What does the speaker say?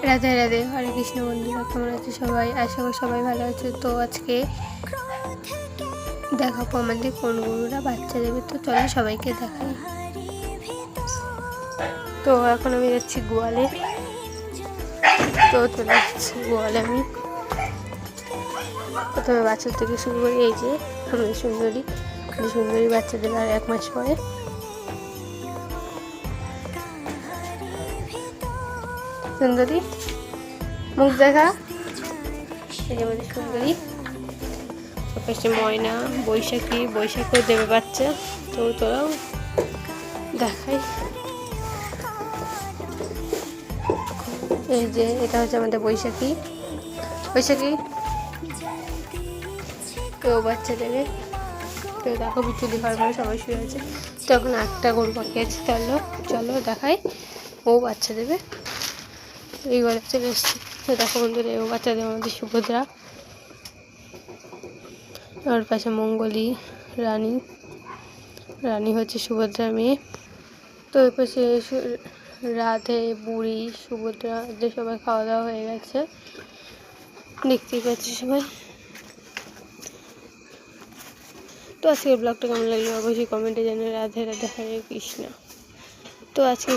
রাধে রাধে, হরে কৃষ্ণ বন্ধুরা, কেমন আছে সবাই? আশা করি সবাই ভালো আছে। তো আজকে দেখাবো আমাদের কোন গরুরা বাচ্চা দেবে। তো চলো সবাইকে দেখাই। তো এখন আমি যাচ্ছি গোয়ালে। তো চলে যাচ্ছি গোয়ালে। আমি প্রথমে বাচ্চা থেকে শুরু করি। এই যে আমাদের সুন্দরী, সুন্দরী বাচ্চা দেবে আর 1 মাস পরে। সুন্দরী মুখ দেখা। এই যে আমাদের সুন্দরী। পাশে ময়না, বৈশাখীও দেবে বাচ্চা। তো তোরাও দেখাই। এই যে এটা হচ্ছে আমাদের বৈশাখী। কেউ বাচ্চা দেবে। তো দেখো বিচুলি ঘর ঘরে সবাই শুয়ে আছে। তো এখন 8টা গরু বাকি আছে। চলো দেখাই। ও বাচ্চা দেবে। এই ঘরে চলে এসছি। তো দেখো বন্ধুরা, ও বাচ্চা দেবে আমাদের সুভদ্রা। আর পাশে মঙ্গলী, রানী হচ্ছে সুভদ্রার মেয়ে। তো এর পাশে রাধে, বুড়ি, সুভদ্রা এদের সবাই খাওয়া দাওয়া হয়ে গেছে, দেখতেই পাচ্ছি সবাই। তো আজকের ব্লগটা কেমন লাগলো অবশ্যই কমেন্টে জানিয়ে। রাধে রাধে, হরে কৃষ্ণ। তো আজকে